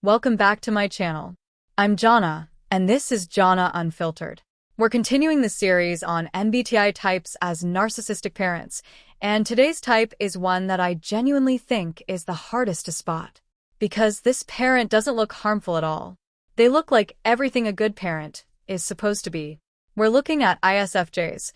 Welcome back to my channel. I'm Jhonna, and this is Jhonna Unfiltered. We're continuing the series on MBTI types as narcissistic parents, and today's type is one that I genuinely think is the hardest to spot. Because this parent doesn't look harmful at all. They look like everything a good parent is supposed to be. We're looking at ISFJs,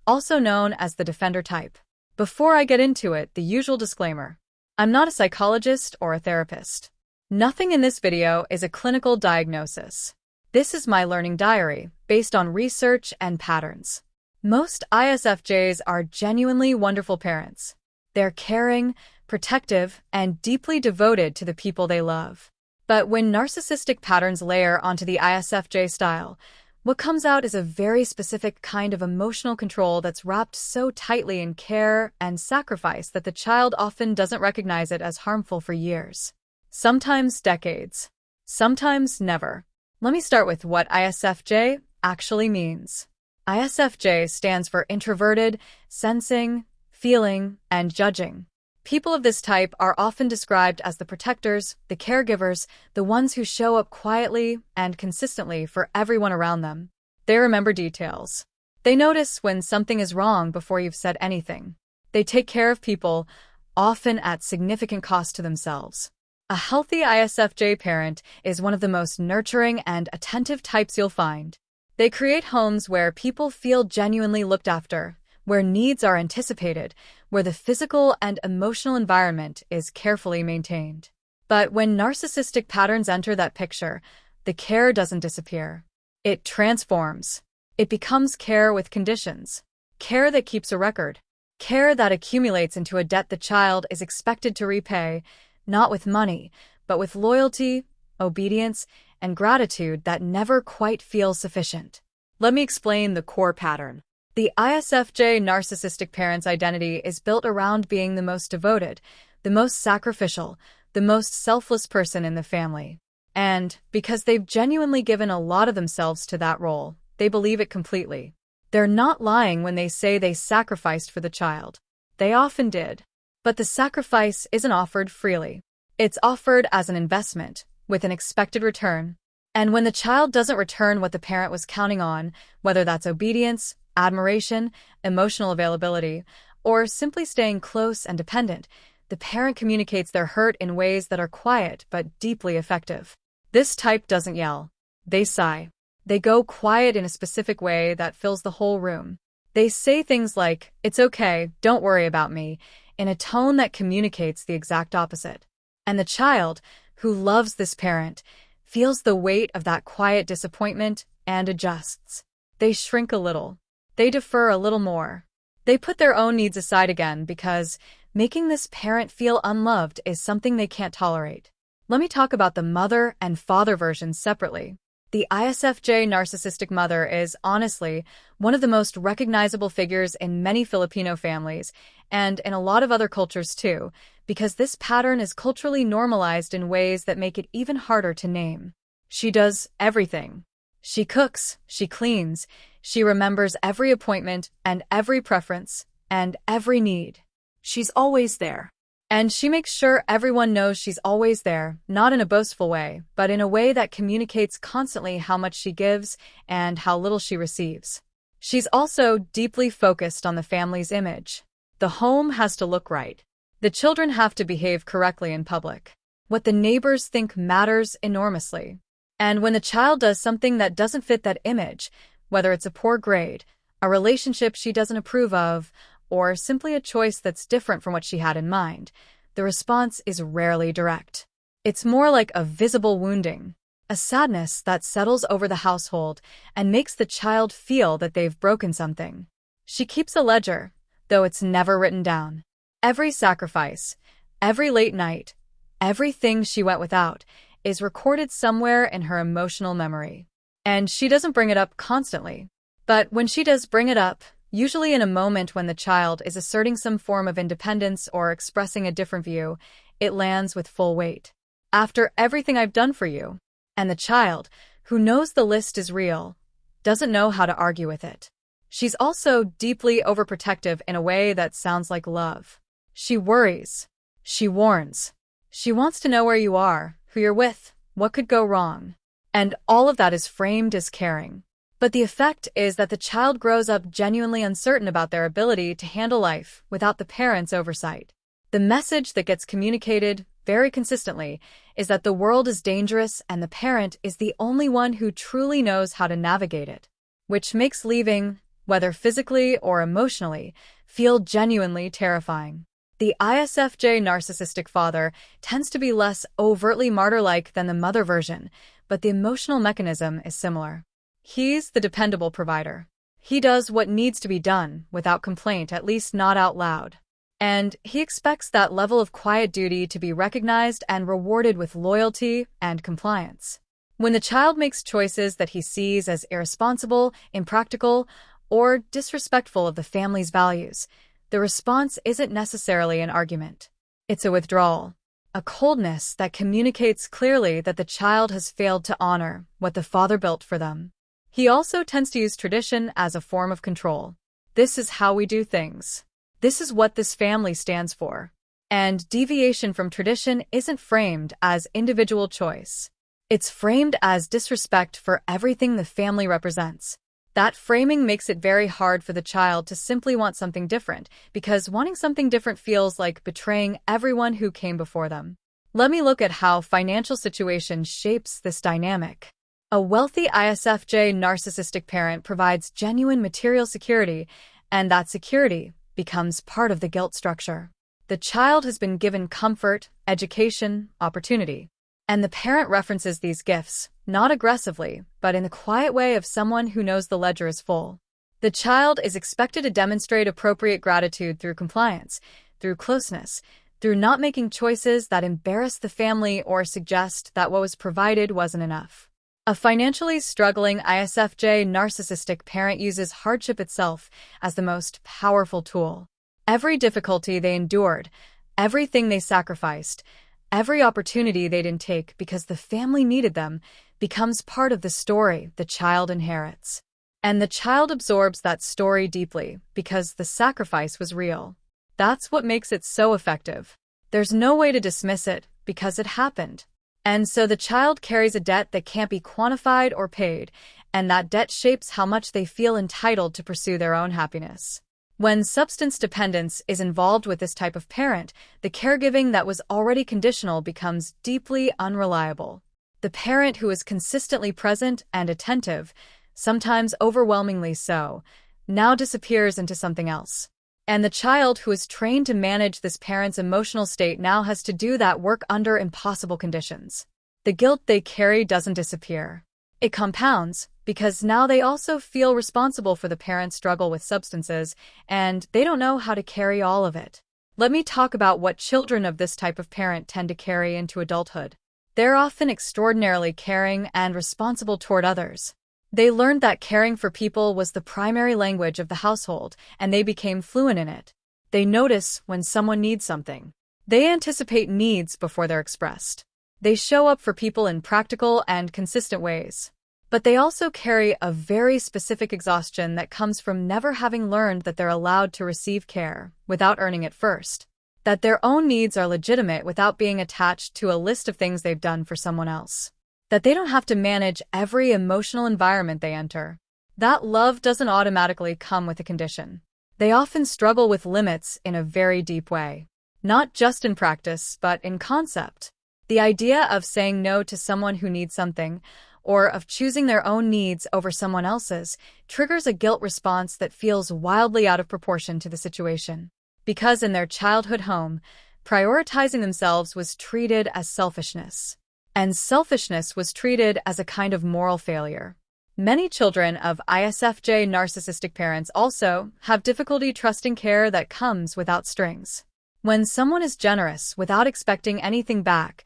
also known as the defender type. Before I get into it, the usual disclaimer. I'm not a psychologist or a therapist. Nothing in this video is a clinical diagnosis. This is my learning diary, based on research and patterns. Most ISFJs are genuinely wonderful parents. They're caring, protective, and deeply devoted to the people they love. But when narcissistic patterns layer onto the ISFJ style, what comes out is a very specific kind of emotional control that's wrapped so tightly in care and sacrifice that the child often doesn't recognize it as harmful for years. Sometimes decades. Sometimes never. Let me start with what ISFJ actually means. ISFJ stands for introverted, sensing, feeling, and judging. People of this type are often described as the protectors, the caregivers, the ones who show up quietly and consistently for everyone around them. They remember details. They notice when something is wrong before you've said anything. They take care of people, often at significant cost to themselves. A healthy ISFJ parent is one of the most nurturing and attentive types you'll find. They create homes where people feel genuinely looked after, where needs are anticipated, where the physical and emotional environment is carefully maintained. But when narcissistic patterns enter that picture, the care doesn't disappear. It transforms. It becomes care with conditions. Care that keeps a record. Care that accumulates into a debt the child is expected to repay, not with money, but with loyalty, obedience, and gratitude that never quite feels sufficient. Let me explain the core pattern. The ISFJ narcissistic parent's identity is built around being the most devoted, the most sacrificial, the most selfless person in the family. And because they've genuinely given a lot of themselves to that role, they believe it completely. They're not lying when they say they sacrificed for the child. They often did. But the sacrifice isn't offered freely. It's offered as an investment, with an expected return. And when the child doesn't return what the parent was counting on, whether that's obedience, admiration, emotional availability, or simply staying close and dependent, the parent communicates their hurt in ways that are quiet but deeply effective. This type doesn't yell. They sigh. They go quiet in a specific way that fills the whole room. They say things like, "It's okay, don't worry about me," in a tone that communicates the exact opposite. And the child, who loves this parent, feels the weight of that quiet disappointment and adjusts. They shrink a little. They defer a little more. They put their own needs aside again because making this parent feel unloved is something they can't tolerate. Let me talk about the mother and father versions separately. The ISFJ narcissistic mother is, honestly, one of the most recognizable figures in many Filipino families, and in a lot of other cultures too, because this pattern is culturally normalized in ways that make it even harder to name. She does everything. She cooks, she cleans, she remembers every appointment and every preference and every need. She's always there. And she makes sure everyone knows she's always there, not in a boastful way, but in a way that communicates constantly how much she gives and how little she receives. She's also deeply focused on the family's image. The home has to look right. The children have to behave correctly in public. What the neighbors think matters enormously. And when the child does something that doesn't fit that image, whether it's a poor grade, a relationship she doesn't approve of, or simply a choice that's different from what she had in mind, the response is rarely direct. It's more like a visible wounding, a sadness that settles over the household and makes the child feel that they've broken something. She keeps a ledger, though it's never written down. Every sacrifice, every late night, everything she went without is recorded somewhere in her emotional memory. And she doesn't bring it up constantly. But when she does bring it up, usually in a moment when the child is asserting some form of independence or expressing a different view, it lands with full weight. "After everything I've done for you." And the child, who knows the list is real, doesn't know how to argue with it. She's also deeply overprotective in a way that sounds like love. She worries. She warns. She wants to know where you are, who you're with, What could go wrong? And all of that is framed as caring. But the effect is that the child grows up genuinely uncertain about their ability to handle life without the parent's oversight. The message that gets communicated very consistently is that the world is dangerous and the parent is the only one who truly knows how to navigate it, which makes leaving, whether physically or emotionally, feel genuinely terrifying. The ISFJ narcissistic father tends to be less overtly martyr-like than the mother version, but the emotional mechanism is similar. He's the dependable provider. He does what needs to be done without complaint, at least not out loud. And he expects that level of quiet duty to be recognized and rewarded with loyalty and compliance. When the child makes choices that he sees as irresponsible, impractical, or disrespectful of the family's values, the response isn't necessarily an argument. It's a withdrawal, a coldness that communicates clearly that the child has failed to honor what the father built for them. He also tends to use tradition as a form of control. This is how we do things. This is what this family stands for. And deviation from tradition isn't framed as individual choice. It's framed as disrespect for everything the family represents. That framing makes it very hard for the child to simply want something different, because wanting something different feels like betraying everyone who came before them. Let me look at how financial situation shapes this dynamic. A wealthy ISFJ narcissistic parent provides genuine material security, and that security becomes part of the guilt structure. The child has been given comfort, education, opportunity. And the parent references these gifts, not aggressively, but in the quiet way of someone who knows the ledger is full. The child is expected to demonstrate appropriate gratitude through compliance, through closeness, through not making choices that embarrass the family or suggest that what was provided wasn't enough. A financially struggling ISFJ narcissistic parent uses hardship itself as the most powerful tool. Every difficulty they endured, everything they sacrificed, every opportunity they didn't take because the family needed them becomes part of the story the child inherits. And the child absorbs that story deeply because the sacrifice was real. That's what makes it so effective. There's no way to dismiss it because it happened. And so the child carries a debt that can't be quantified or paid, and that debt shapes how much they feel entitled to pursue their own happiness. When substance dependence is involved with this type of parent, the caregiving that was already conditional becomes deeply unreliable. The parent who is consistently present and attentive, sometimes overwhelmingly so, now disappears into something else. And the child who is trained to manage this parent's emotional state now has to do that work under impossible conditions. The guilt they carry doesn't disappear. It compounds, because now they also feel responsible for the parent's struggle with substances, and they don't know how to carry all of it. Let me talk about what children of this type of parent tend to carry into adulthood. They're often extraordinarily caring and responsible toward others. They learned that caring for people was the primary language of the household, and they became fluent in it. They notice when someone needs something. They anticipate needs before they're expressed. They show up for people in practical and consistent ways. But they also carry a very specific exhaustion that comes from never having learned that they're allowed to receive care without earning it first. That their own needs are legitimate without being attached to a list of things they've done for someone else. That they don't have to manage every emotional environment they enter. That love doesn't automatically come with a condition. They often struggle with limits in a very deep way. Not just in practice, but in concept. The idea of saying no to someone who needs something, or of choosing their own needs over someone else's, triggers a guilt response that feels wildly out of proportion to the situation. Because in their childhood home, prioritizing themselves was treated as selfishness. And selfishness was treated as a kind of moral failure. Many children of ISFJ narcissistic parents also have difficulty trusting care that comes without strings. When someone is generous without expecting anything back,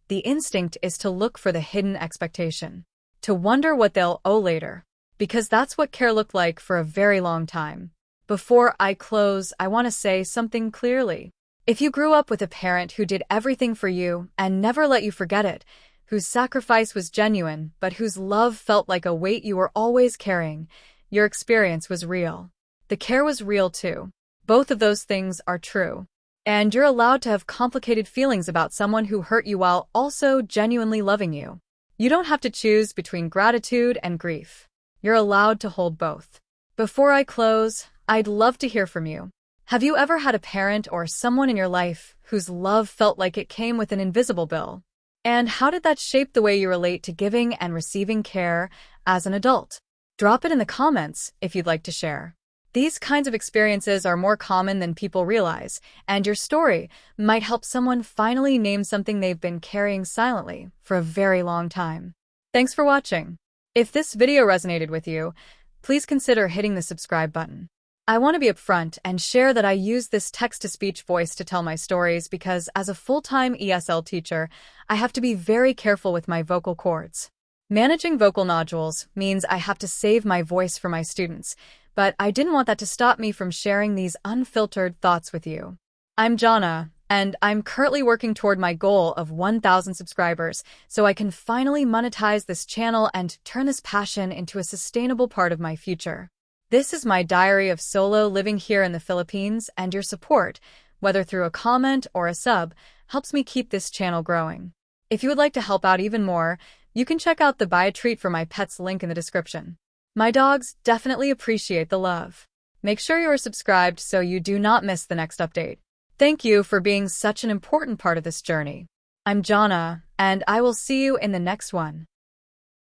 the instinct is to look for the hidden expectation, to wonder what they'll owe later, because that's what care looked like for a very long time. Before I close, I want to say something clearly. If you grew up with a parent who did everything for you and never let you forget it, whose sacrifice was genuine but whose love felt like a weight you were always carrying, your experience was real. The care was real too. Both of those things are true. And you're allowed to have complicated feelings about someone who hurt you while also genuinely loving you. You don't have to choose between gratitude and grief. You're allowed to hold both. Before I close, I'd love to hear from you. Have you ever had a parent or someone in your life whose love felt like it came with an invisible bill? And how did that shape the way you relate to giving and receiving care as an adult? Drop it in the comments if you'd like to share. These kinds of experiences are more common than people realize, and your story might help someone finally name something they've been carrying silently for a very long time. Thanks for watching. If this video resonated with you, please consider hitting the subscribe button. I want to be upfront and share that I use this text-to-speech voice to tell my stories because as a full-time ESL teacher, I have to be very careful with my vocal cords. Managing vocal nodules means I have to save my voice for my students, but I didn't want that to stop me from sharing these unfiltered thoughts with you. I'm Jhonna, and I'm currently working toward my goal of 1,000 subscribers so I can finally monetize this channel and turn this passion into a sustainable part of my future. This is my diary of solo living here in the Philippines, and your support, whether through a comment or a sub, helps me keep this channel growing. If you would like to help out even more, you can check out the Buy a Treat for My Pets link in the description. My dogs definitely appreciate the love. Make sure you are subscribed so you do not miss the next update. Thank you for being such an important part of this journey. I'm Jhonna, and I will see you in the next one.